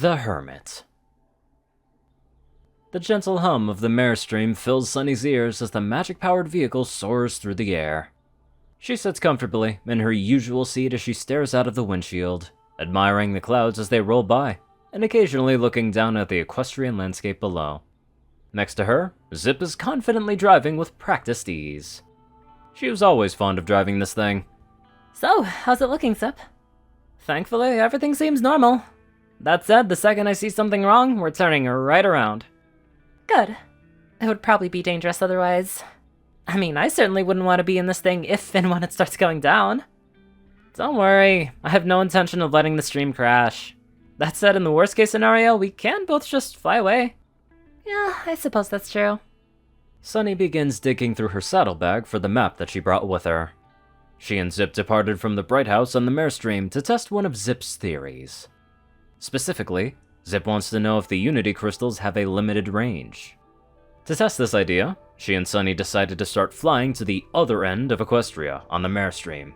The Hermit. The gentle hum of the mare stream fills Sunny's ears as the magic-powered vehicle soars through the air. She sits comfortably in her usual seat as she stares out of the windshield, admiring the clouds as they roll by, and occasionally looking down at the equestrian landscape below. Next to her, Zip is confidently driving with practiced ease. She was always fond of driving this thing. So, how's it looking, Zip? Thankfully, everything seems normal. That said, the second I see something wrong, we're turning right around. Good. It would probably be dangerous otherwise. I mean, I certainly wouldn't want to be in this thing if and when it starts going down. Don't worry, I have no intention of letting the stream crash. That said, in the worst case scenario, we can both just fly away. Yeah, I suppose that's true. Sunny begins digging through her saddlebag for the map that she brought with her. She and Zip departed from the Bright House on the Mare Stream to test one of Zip's theories. Specifically, Zip wants to know if the Unity crystals have a limited range. To test this idea, she and Sunny decided to start flying to the other end of Equestria on the Mare Stream.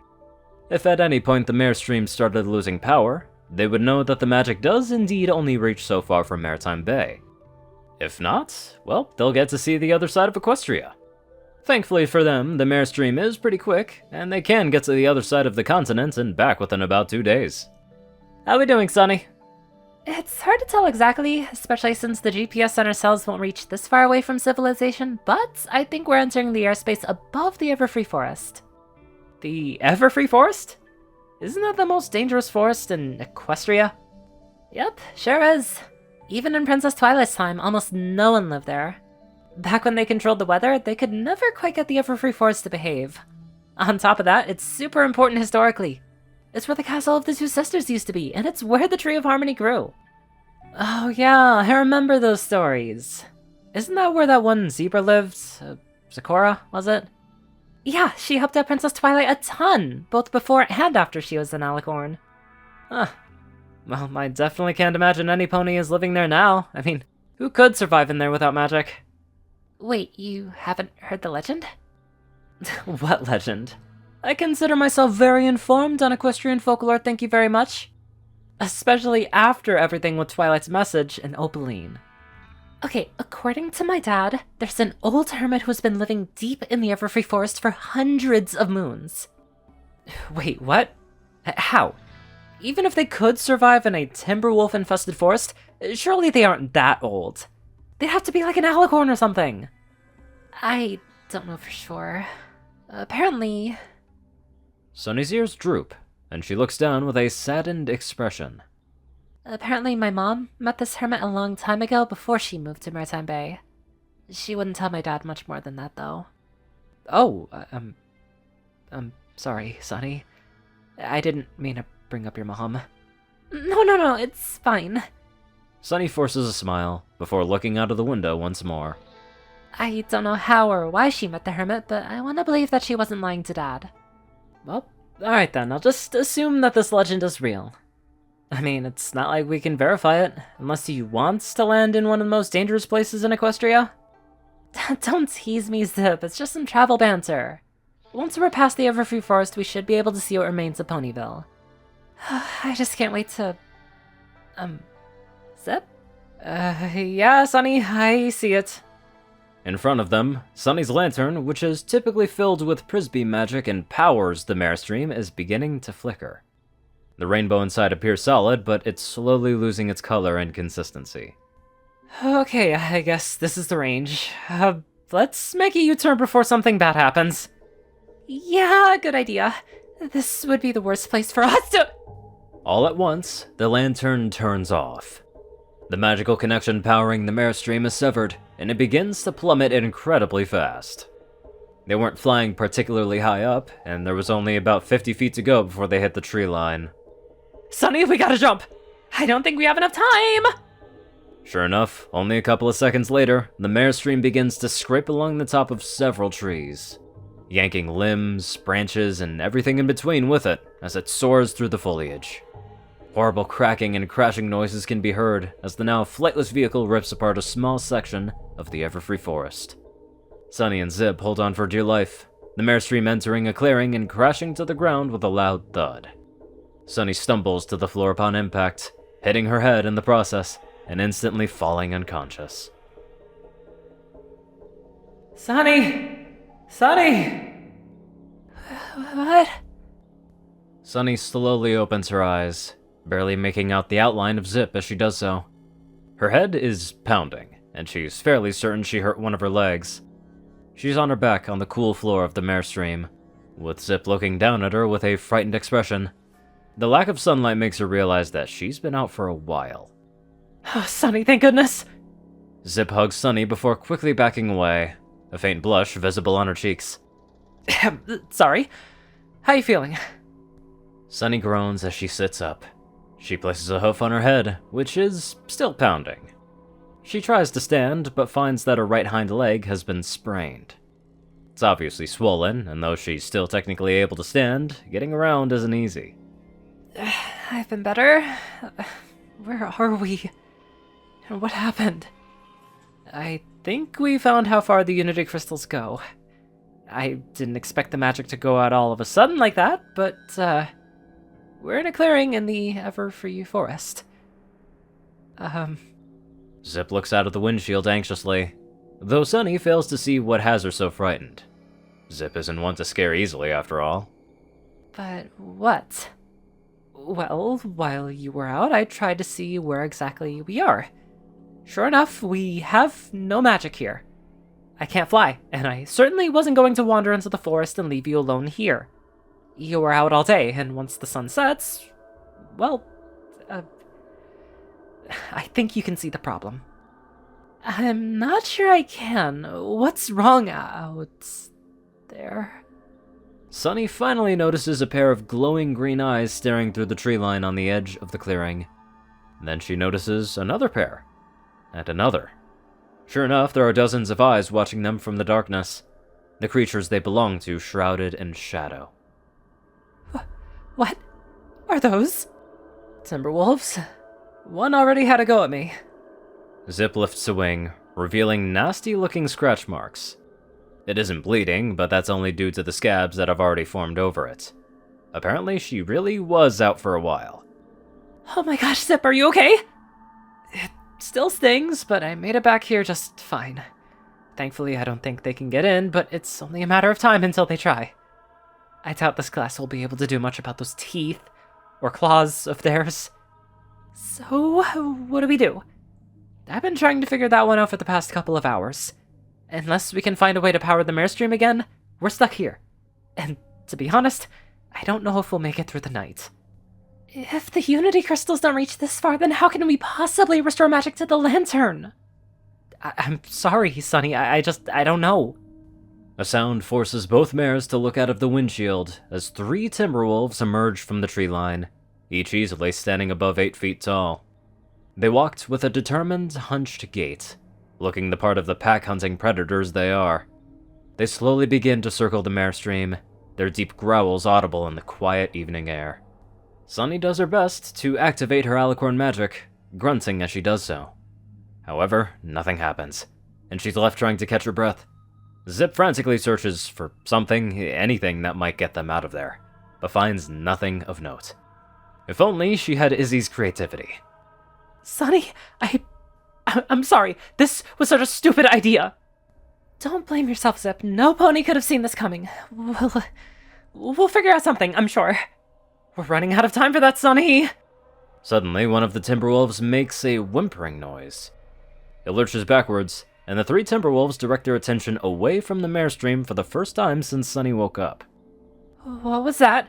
If at any point the Mare Stream started losing power, they would know that the magic does indeed only reach so far from Maritime Bay. If not, well, they'll get to see the other side of Equestria. Thankfully for them, the Mare Stream is pretty quick, and they can get to the other side of the continent and back within about 2 days. How we doing, Sunny? It's hard to tell exactly, especially since the GPS on our cells won't reach this far away from civilization, but I think we're entering the airspace above the Everfree Forest. The Everfree Forest? Isn't that the most dangerous forest in Equestria? Yep, sure is. Even in Princess Twilight's time, almost no one lived there. Back when they controlled the weather, they could never quite get the Everfree Forest to behave. On top of that, it's super important historically. It's where the castle of the two sisters used to be, and it's where the Tree of Harmony grew. Oh yeah, I remember those stories. Isn't that where that one zebra lived? Sakura, was it? Yeah, she helped out Princess Twilight a ton, both before and after she was an alicorn. Huh. Well, I definitely can't imagine any pony is living there now. I mean, who could survive in there without magic? Wait, you haven't heard the legend? What legend? I consider myself very informed on equestrian folklore, thank you very much. Especially after everything with Twilight's message and Opaline. Okay, according to my dad, there's an old hermit who's been living deep in the Everfree Forest for hundreds of moons. Wait, what? How? Even if they could survive in a timberwolf-infested forest, surely they aren't that old. They'd have to be like an alicorn or something. I don't know for sure. Apparently... Sunny's ears droop, and she looks down with a saddened expression. Apparently my mom met this hermit a long time ago before she moved to Maritime Bay. She wouldn't tell my dad much more than that, though. Oh, I'm sorry, Sunny. I didn't mean to bring up your mom. No, it's fine. Sunny forces a smile before looking out of the window once more. I don't know how or why she met the hermit, but I want to believe that she wasn't lying to Dad. Well, alright then, I'll just assume that this legend is real. I mean, it's not like we can verify it, unless he wants to land in one of the most dangerous places in Equestria. Don't tease me, Zip, it's just some travel banter. Once we're past the Everfree Forest, we should be able to see what remains of Ponyville. I just can't wait to... Zip? Yeah, Sunny, I see it. In front of them, Sunny's lantern, which is typically filled with Prisby magic and powers the Mare Stream, is beginning to flicker. The rainbow inside appears solid, but it's slowly losing its color and consistency. Okay, I guess this is the range. Let's make a U-turn before something bad happens. Yeah, good idea. This would be the worst place for us to... All at once, the lantern turns off. The magical connection powering the Mare Stream is severed, and it begins to plummet incredibly fast. They weren't flying particularly high up, and there was only about 50 feet to go before they hit the tree line. Sunny, we gotta jump! I don't think we have enough time! Sure enough, only a couple of seconds later, the Mare Stream begins to scrape along the top of several trees, yanking limbs, branches, and everything in between with it as it soars through the foliage. Horrible cracking and crashing noises can be heard as the now flightless vehicle rips apart a small section of the Everfree Forest. Sunny and Zip hold on for dear life, the Mare Stream entering a clearing and crashing to the ground with a loud thud. Sunny stumbles to the floor upon impact, hitting her head in the process and instantly falling unconscious. Sunny! Sunny! What? Sunny slowly opens her eyes, barely making out the outline of Zip as she does so. Her head is pounding, and she's fairly certain she hurt one of her legs. She's on her back on the cool floor of the Mairstream, with Zip looking down at her with a frightened expression. The lack of sunlight makes her realize that she's been out for a while. Oh, Sunny, thank goodness! Zip hugs Sunny before quickly backing away, a faint blush visible on her cheeks. Sorry. How you feeling? Sunny groans as she sits up. She places a hoof on her head, which is still pounding. She tries to stand, but finds that her right hind leg has been sprained. It's obviously swollen, and though she's still technically able to stand, getting around isn't easy. I've been better. Where are we? And what happened? I think we found how far the Unity crystals go. I didn't expect the magic to go out all of a sudden like that, but, we're in a clearing in the ever-free forest. Zip looks out of the windshield anxiously, though Sunny fails to see what has her so frightened. Zip isn't one to scare easily, after all. But what? Well, while you were out, I tried to see where exactly we are. Sure enough, we have no magic here. I can't fly, and I certainly wasn't going to wander into the forest and leave you alone here. You were out all day, and once the sun sets, well, I think you can see the problem. I'm not sure I can. What's wrong out there? Sunny finally notices a pair of glowing green eyes staring through the tree line on the edge of the clearing. Then she notices another pair, and another. Sure enough, there are dozens of eyes watching them from the darkness, the creatures they belong to shrouded in shadow. What are those? Timberwolves? One already had a go at me. Zip lifts a wing, revealing nasty-looking scratch marks. It isn't bleeding, but that's only due to the scabs that have already formed over it. Apparently, she really was out for a while. Oh my gosh, Zip, are you okay? It still stings, but I made it back here just fine. Thankfully, I don't think they can get in, but it's only a matter of time until they try. I doubt this class will be able to do much about those teeth or claws of theirs. So, what do we do? I've been trying to figure that one out for the past couple of hours. Unless we can find a way to power the Mairstream again, we're stuck here. And to be honest, I don't know if we'll make it through the night. If the Unity crystals don't reach this far, then how can we possibly restore magic to the lantern? I'm sorry, Sunny, I don't know. A sound forces both mares to look out of the windshield as 3 Timberwolves emerge from the tree line, each easily standing above 8 feet tall. They walked with a determined, hunched gait, looking the part of the pack-hunting predators they are. They slowly begin to circle the Mairstream, their deep growls audible in the quiet evening air. Sunny does her best to activate her alicorn magic, grunting as she does so. However, nothing happens, and she's left trying to catch her breath. Zip frantically searches for something, anything that might get them out of there, but finds nothing of note. If only she had Izzy's creativity. Sunny, I'm sorry. This was such a stupid idea. Don't blame yourself, Zip. No pony could have seen this coming. We'll figure out something, I'm sure. We're running out of time for that, Sunny. Suddenly, one of the Timberwolves makes a whimpering noise. It lurches backwards, and the 3 Timberwolves direct their attention away from the Mairstream for the first time since Sunny woke up. What was that?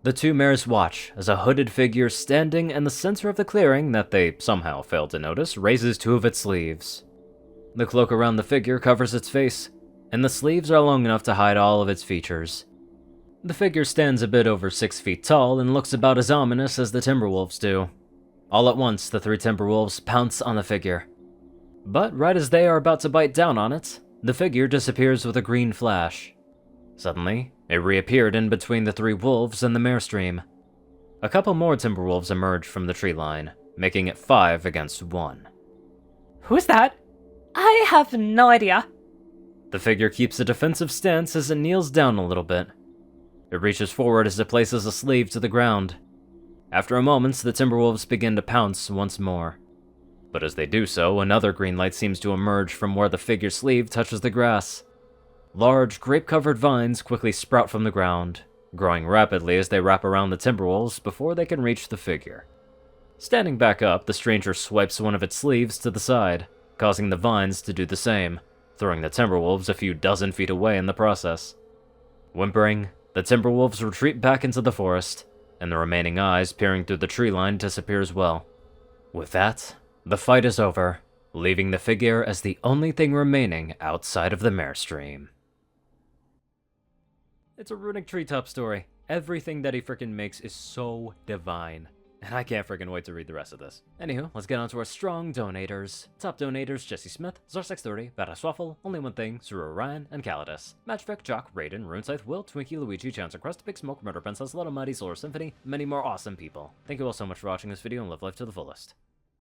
The 2 mares watch as a hooded figure standing in the center of the clearing that they somehow failed to notice raises 2 of its sleeves. The cloak around the figure covers its face, and the sleeves are long enough to hide all of its features. The figure stands a bit over 6 feet tall and looks about as ominous as the Timberwolves do. All at once, the 3 Timberwolves pounce on the figure. But right as they are about to bite down on it, the figure disappears with a green flash. Suddenly, it reappeared in between the 3 wolves and the Mairstream. A couple more Timberwolves emerge from the tree line, making it 5 against 1. Who's that? I have no idea. The figure keeps a defensive stance as it kneels down a little bit. It reaches forward as it places a sleeve to the ground. After a moment, the Timberwolves begin to pounce once more. But as they do so, another green light seems to emerge from where the figure's sleeve touches the grass. Large, grape-covered vines quickly sprout from the ground, growing rapidly as they wrap around the Timberwolves before they can reach the figure. Standing back up, the stranger swipes one of its sleeves to the side, causing the vines to do the same, throwing the Timberwolves a few dozen feet away in the process. Whimpering, the Timberwolves retreat back into the forest, and the remaining eyes peering through the tree line disappear as well. With that, the fight is over, leaving the figure as the only thing remaining outside of the Mare Stream. It's a RunicTreetops story. Everything that he frickin' makes is so divine. And I can't frickin' wait to read the rest of this. Anywho, let's get on to our strong donators. Top donators: Jessie Smith, Zarsex30, BadassWaffle, Onlyonething, Ceru, Orion, and Caladis. Matchvic, Jock, Rayden, Runescythe, Will, Twinkie, Luigi, Chancellor, Crust, Big Smoke, Murder Princess, LILmighty, Solar Symphony, many more awesome people. Thank you all so much for watching this video and live life to the fullest.